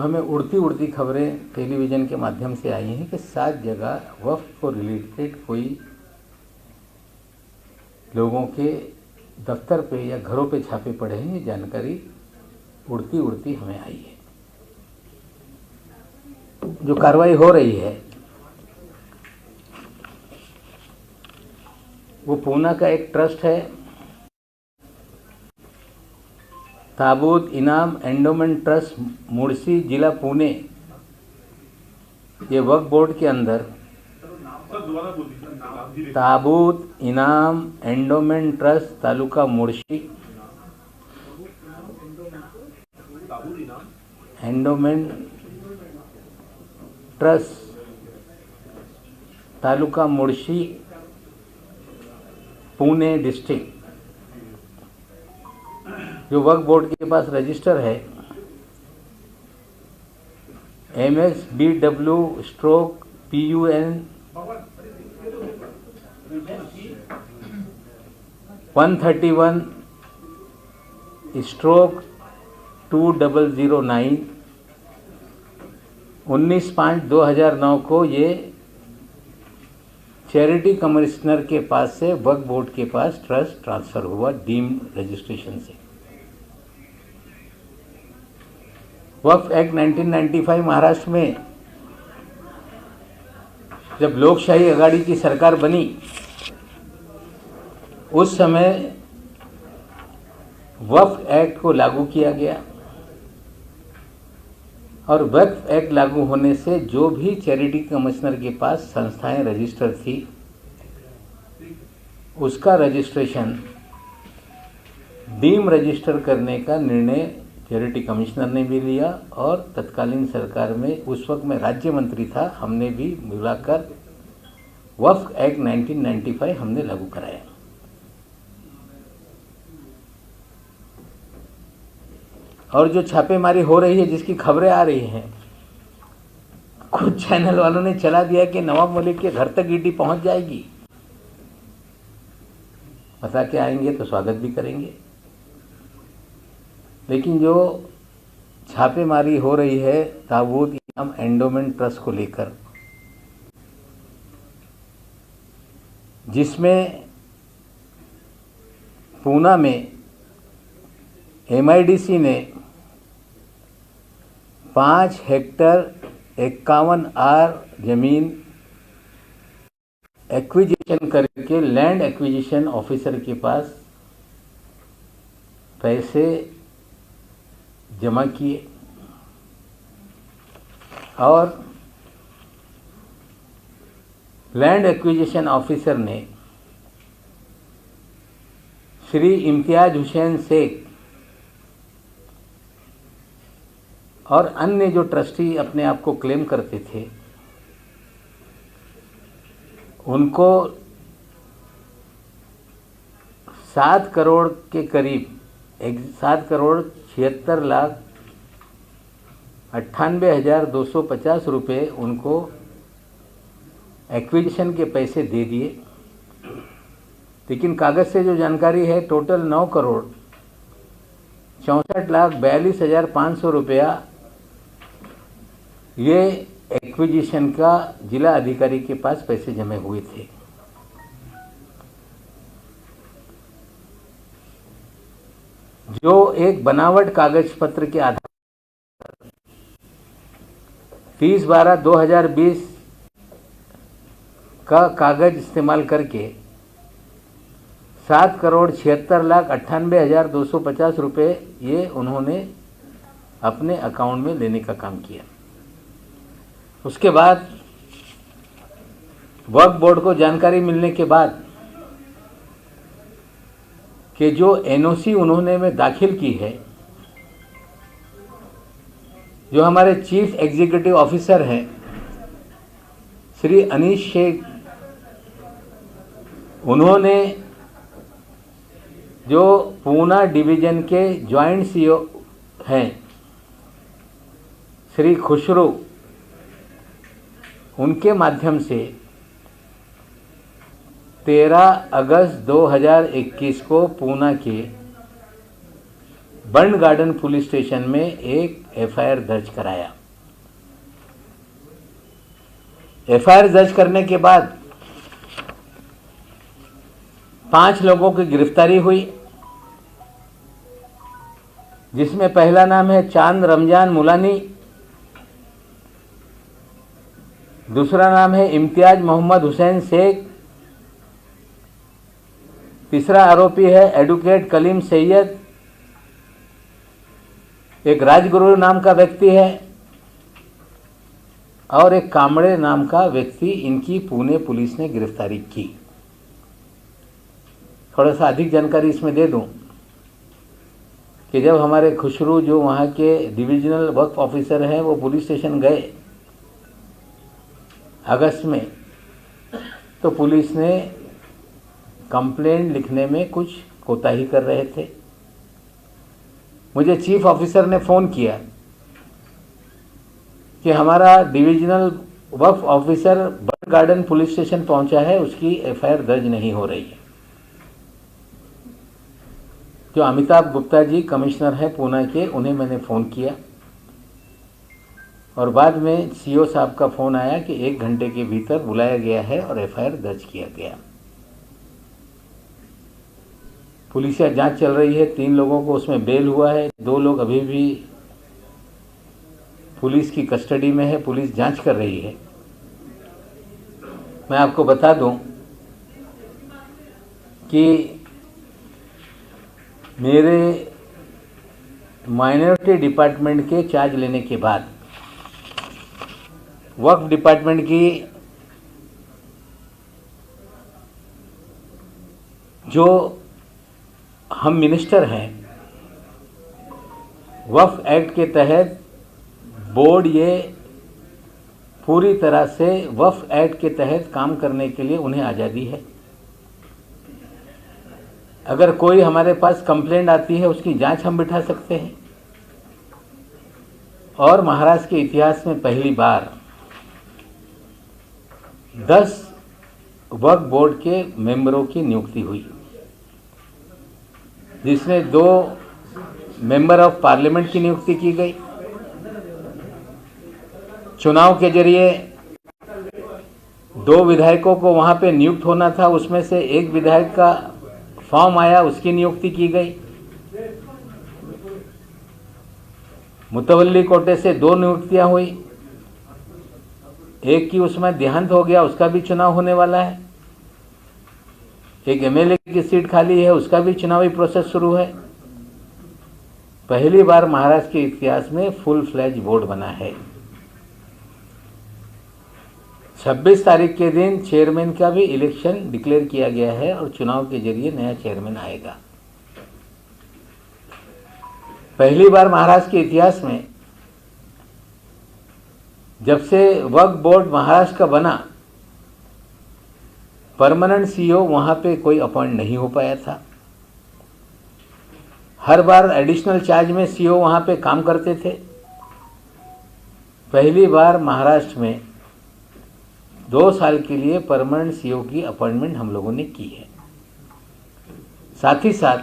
हमें उड़ती उड़ती खबरें टेलीविज़न के माध्यम से आई हैं कि 7 जगह वक्फ को रिलेटेड कोई लोगों के दफ्तर पे या घरों पे छापे पड़े हैं। ये जानकारी उड़ती उड़ती हमें आई है। जो कार्रवाई हो रही है वो पूना का एक ट्रस्ट है, ताबूत इनाम एंडोमेंट ट्रस्ट मुड़सी, जिला पुणे। ये वक्फ बोर्ड के अंदर Tabut Inam endowment trust taluka Mulshi, endowment trust taluka Mulshi, Pune district, जो वक्फ बोर्ड के पास रजिस्टर है MSBW/PUN 131/2009 19/5/2009 को ये चैरिटी कमिश्नर के पास से वक्फ बोर्ड के पास ट्रस्ट ट्रांसफ़र हुआ डीम्ड रजिस्ट्रेशन से। वक्फ एक्ट 1995 महाराष्ट्र में जब लोकशाही आघाड़ी की सरकार बनी उस समय वक्फ एक्ट को लागू किया गया और वक्फ एक्ट लागू होने से जो भी चैरिटी कमिश्नर के पास संस्थाएं रजिस्टर थी उसका रजिस्ट्रेशन डीम रजिस्टर करने का निर्णय चैरिटी कमिश्नर ने भी लिया और तत्कालीन सरकार में उस वक्त मैं राज्य मंत्री था, हमने भी मिलाकर वक्फ एक्ट 1995 हमने लागू कराया। और जो छापेमारी हो रही है जिसकी खबरें आ रही हैं, कुछ चैनल वालों ने चला दिया कि नवाब मलिक के घर तक ईडी पहुंच जाएगी। बता के आएंगे तो स्वागत भी करेंगे, लेकिन जो छापेमारी हो रही है ताबूत इनाम एंडोमेंट ट्रस्ट को लेकर, जिसमें पूना में MIDC ने 5 हेक्टर 51 आर जमीन एक्विजिशन करके लैंड एक्विजिशन ऑफिसर के पास पैसे जमा किए और लैंड एक्विजिशन ऑफिसर ने श्री इम्तियाज हुसैन शेख और अन्य जो ट्रस्टी अपने आप को क्लेम करते थे उनको 7 करोड़ के करीब 7,98,98,250 रुपये उनको एक्विजिशन के पैसे दे दिए। लेकिन कागज़ से जो जानकारी है टोटल 9,64,42,500 रुपया ये एक्विजिशन का जिला अधिकारी के पास पैसे जमे हुए थे। जो एक बनावट कागज पत्र के आधार 30/12/2020 का कागज इस्तेमाल करके 7,76,98,250 रुपये ये उन्होंने अपने अकाउंट में लेने का काम किया। उसके बाद वक्फ बोर्ड को जानकारी मिलने के बाद कि जो NOC उन्होंने में दाखिल की है, जो हमारे चीफ एग्जीक्यूटिव ऑफिसर हैं श्री अनीश शेख, उन्होंने जो पूना डिवीज़न के जॉइंट CEO हैं श्री खुशरू, उनके माध्यम से 13 अगस्त 2021 को पूना के बर्न गार्डन पुलिस स्टेशन में एक FIR दर्ज कराया। एफआईआर दर्ज करने के बाद 5 लोगों की गिरफ्तारी हुई, जिसमें पहला नाम है चांद रमजान मुलानी, दूसरा नाम है इम्तियाज मोहम्मद हुसैन शेख, तीसरा आरोपी है एडवोकेट कलीम सैयद, एक राजगुरु नाम का व्यक्ति है और एक कामड़े नाम का व्यक्ति। इनकी पुणे पुलिस ने गिरफ्तारी की। थोड़ा सा अधिक जानकारी इसमें दे दूं कि जब हमारे खुशरू जो वहाँ के डिविजनल वक्फ ऑफिसर हैं वो पुलिस स्टेशन गए अगस्त में, तो पुलिस ने कंप्लेंट लिखने में कुछ कोताही कर रहे थे। मुझे चीफ ऑफिसर ने फ़ोन किया कि हमारा divisional Waqf officer Bund Garden police station पहुंचा है, उसकी एफआईआर दर्ज नहीं हो रही है। जो अमिताभ गुप्ता जी कमिश्नर हैं पुणे के, उन्हें मैंने फ़ोन किया और बाद में सीओ साहब का फ़ोन आया कि 1 घंटे के भीतर बुलाया गया है और एफआईआर दर्ज किया गया। पुलिसिया जांच चल रही है। 3 लोगों को उसमें बेल हुआ है, 2 लोग अभी भी पुलिस की कस्टडी में है, पुलिस जांच कर रही है। मैं आपको बता दूं कि मेरे माइनॉरिटी डिपार्टमेंट के चार्ज लेने के बाद वक्फ डिपार्टमेंट की जो हम मिनिस्टर हैं, वक्फ एक्ट के तहत बोर्ड ये पूरी तरह से वक्फ एक्ट के तहत काम करने के लिए उन्हें आज़ादी है। अगर कोई हमारे पास कंप्लेंट आती है उसकी जांच हम बिठा सकते हैं। और महाराष्ट्र के इतिहास में पहली बार 10 वक्फ बोर्ड के मेंबरों की नियुक्ति हुई, जिसमें 2 मेंबर ऑफ पार्लियामेंट की नियुक्ति की गई। चुनाव के जरिए 2 विधायकों को वहां पे नियुक्त होना था, उसमें से एक विधायक का फॉर्म आया, उसकी नियुक्ति की गई। मुतवल्ली कोटे से 2 नियुक्तियां हुई, एक की उसमें देहांत हो गया, उसका भी चुनाव होने वाला है। एक एमएलए की सीट खाली है, उसका भी चुनावी प्रोसेस शुरू है। पहली बार महाराष्ट्र के इतिहास में फुल फ्लैज बोर्ड बना है। 26 तारीख के दिन चेयरमैन का भी इलेक्शन डिक्लेयर किया गया है और चुनाव के जरिए नया चेयरमैन आएगा। पहली बार महाराष्ट्र के इतिहास में जब से वक्फ बोर्ड महाराष्ट्र का बना, परमानेंट सीईओ वहां पे कोई अपॉइंट नहीं हो पाया था। हर बार एडिशनल चार्ज में सीईओ वहां पे काम करते थे। पहली बार महाराष्ट्र में 2 साल के लिए परमानेंट सीईओ की अपॉइंटमेंट हम लोगों ने की है। साथ ही साथ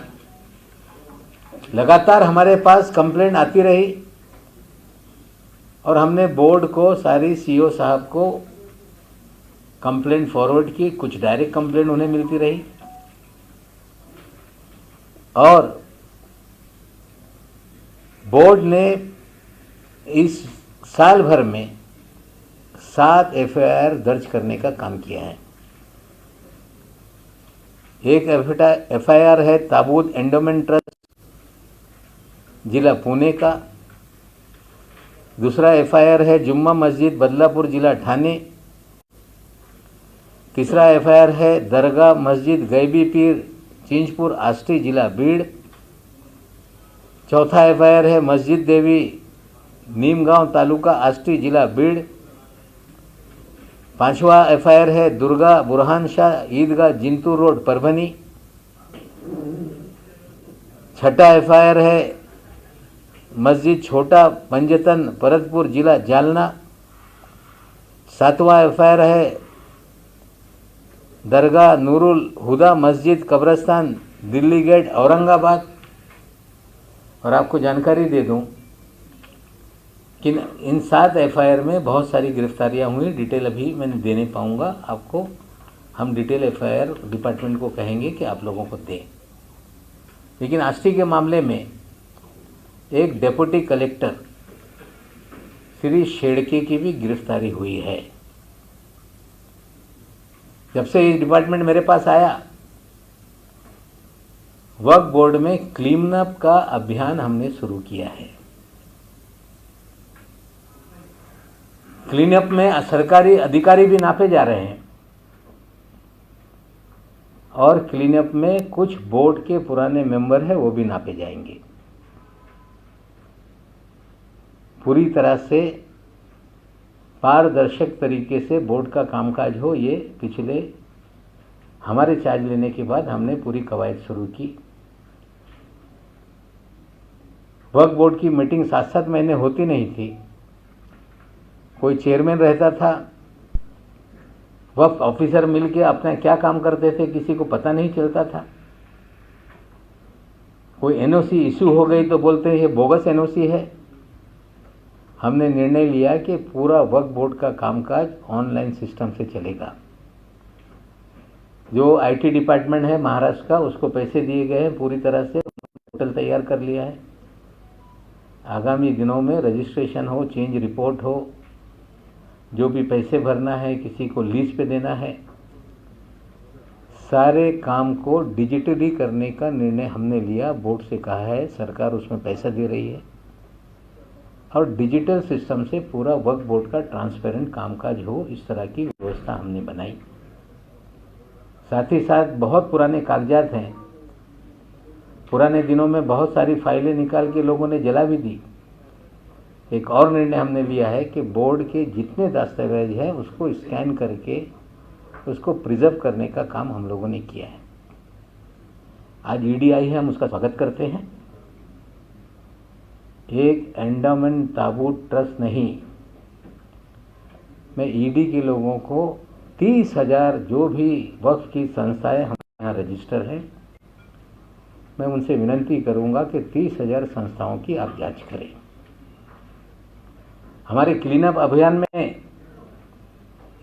लगातार हमारे पास कंप्लेंट आती रही और हमने बोर्ड को, सारी सीईओ साहब को कंप्लेंट फॉरवर्ड की। कुछ डायरेक्ट कंप्लेंट उन्हें मिलती रही और बोर्ड ने इस साल भर में 7 एफआईआर दर्ज करने का काम किया है। एक एफआईआर है ताबूत एंडोमेंट ट्रस्ट जिला पुणे का, दूसरा एफआईआर है जुम्मा मस्जिद बदलापुर जिला ठाणे, तीसरा एफआईआर है दरगाह मस्जिद गैबी पीर चिंचपुर आष्टी जिला बीड़, चौथा एफआईआर है मस्जिद देवी नीमगांव तालुका आष्टी जिला बीड़, पांचवा एफआईआर है दुर्गा बुरहान शाह ईदगाह जिंतूर रोड परभनी, छठा एफआईआर है मस्जिद छोटा पंजतन परतपुर जिला जालना, सातवां एफआईआर है दरगाह नूरुल हुदा मस्जिद कब्रस्तान दिल्ली गेट औरंगाबाद। और आपको जानकारी दे दूं कि इन 7 एफआईआर में बहुत सारी गिरफ्तारियां हुई। डिटेल अभी मैं दे नहीं पाऊँगा आपको, हम डिटेल एफआईआर डिपार्टमेंट को कहेंगे कि आप लोगों को दें। लेकिन आष्टी के मामले में एक डेप्यूटी कलेक्टर श्री शेड़के की भी गिरफ्तारी हुई है। जब से ये डिपार्टमेंट मेरे पास आया, वक्फ बोर्ड में क्लीन अप का अभियान हमने शुरू किया है। क्लीन अप में सरकारी अधिकारी भी नापे जा रहे हैं और क्लीन अप में कुछ बोर्ड के पुराने मेंबर हैं, वो भी नापे जाएंगे। पूरी तरह से पारदर्शक तरीके से बोर्ड का कामकाज हो, ये पिछले हमारे चार्ज लेने के बाद हमने पूरी कवायद शुरू की। वक्फ बोर्ड की मीटिंग 7-7 महीने होती नहीं थी। कोई चेयरमैन रहता था, वक्फ ऑफिसर मिलके अपना क्या काम करते थे किसी को पता नहीं चलता था। कोई एनओसी इशू हो गई तो बोलते हैं ये बोगस एनओसी है। हमने निर्णय लिया कि पूरा वक्फ बोर्ड का कामकाज ऑनलाइन सिस्टम से चलेगा। जो आईटी डिपार्टमेंट है महाराष्ट्र का, उसको पैसे दिए गए हैं, पूरी तरह से पोर्टल तैयार कर लिया है। आगामी दिनों में रजिस्ट्रेशन हो, चेंज रिपोर्ट हो, जो भी पैसे भरना है, किसी को लीज पे देना है, सारे काम को डिजिटली करने का निर्णय हमने लिया। बोर्ड से कहा है, सरकार उसमें पैसा दे रही है और डिजिटल सिस्टम से पूरा वक्फ बोर्ड का ट्रांसपेरेंट कामकाज हो, इस तरह की व्यवस्था हमने बनाई। साथ ही साथ बहुत पुराने कागजात हैं, पुराने दिनों में बहुत सारी फाइलें निकाल के लोगों ने जला भी दी। एक और निर्णय हमने लिया है कि बोर्ड के जितने दस्तावेज हैं उसको स्कैन करके उसको प्रिजर्व करने का काम हम लोगों ने किया है। आज ईडी आई है, हम उसका स्वागत करते हैं। एक एंडोमेंट ताबूत ट्रस्ट नहीं, मैं ईडी के लोगों को 30,000 जो भी वक्फ की संस्थाएं हमारे यहाँ रजिस्टर हैं, मैं उनसे विनती करूंगा कि 30,000 संस्थाओं की आप जांच करें। हमारे क्लीन अप अभियान में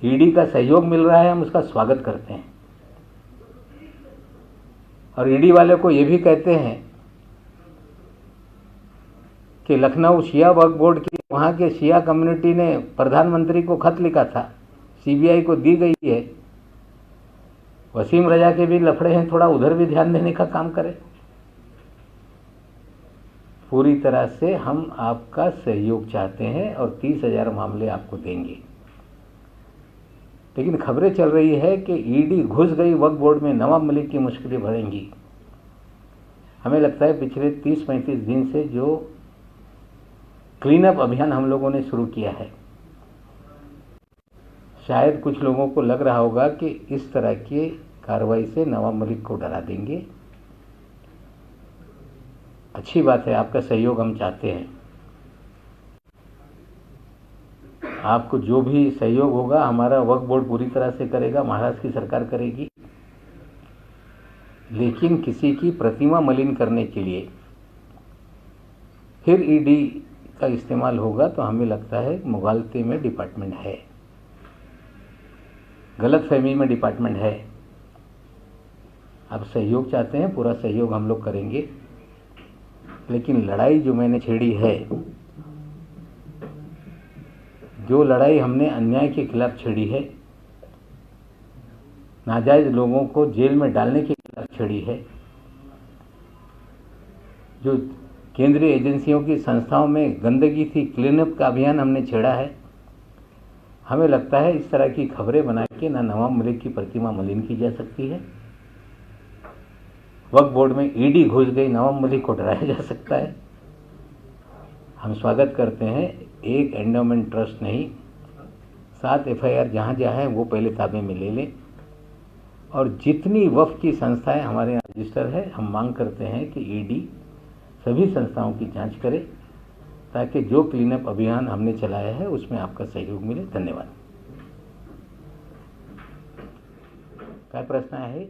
ईडी का सहयोग मिल रहा है, हम उसका स्वागत करते हैं। और ईडी वाले को ये भी कहते हैं कि लखनऊ शिया वक्फ बोर्ड की वहाँ के शिया कम्युनिटी ने प्रधानमंत्री को खत लिखा था, सीबीआई को दी गई है। वसीम रजा के भी लफड़े हैं, थोड़ा उधर भी ध्यान देने का काम करें। पूरी तरह से हम आपका सहयोग चाहते हैं और 30,000 मामले आपको देंगे। लेकिन खबरें चल रही है कि ईडी घुस गई वक्फ बोर्ड में, नवाब मलिक की मुश्किलें बढ़ेंगी। हमें लगता है पिछले 30-35 दिन से जो क्लीन अप अभियान हम लोगों ने शुरू किया है, शायद कुछ लोगों को लग रहा होगा कि इस तरह की कार्रवाई से नवाब मलिक को डरा देंगे। अच्छी बात है, आपका सहयोग हम चाहते हैं। आपको जो भी सहयोग होगा हमारा वक्फ बोर्ड पूरी तरह से करेगा, महाराष्ट्र की सरकार करेगी। लेकिन किसी की प्रतिमा मलिन करने के लिए फिर ईडी का इस्तेमाल होगा तो हमें लगता है मुगालते में डिपार्टमेंट है, गलतफहमी में डिपार्टमेंट है। आप सहयोग चाहते हैं, पूरा सहयोग हम लोग करेंगे। लेकिन लड़ाई जो मैंने छेड़ी है, जो लड़ाई हमने अन्याय के खिलाफ छेड़ी है, नाजायज लोगों को जेल में डालने के खिलाफ छेड़ी है, जो केंद्रीय एजेंसियों की संस्थाओं में गंदगी थी, क्लीनअप का अभियान हमने छेड़ा है। हमें लगता है इस तरह की खबरें बना के ना नवाब मलिक की प्रतिमा मलिन की जा सकती है, वक्फ बोर्ड में ईडी घुस गई, नवाब मलिक को डराया जा सकता है। हम स्वागत करते हैं, एक एंडोमेंट ट्रस्ट नहीं, 7 एफआईआर जहाँ जहाँ है वो पहले ताबे में ले लें। और जितनी वक्फ की संस्थाएं हमारे यहाँ रजिस्टर है, हम मांग करते हैं कि ईडी सभी संस्थाओं की जांच करे ताकि जो क्लीनअप अभियान हमने चलाया है उसमें आपका सहयोग मिले। धन्यवाद। क्या प्रश्न है?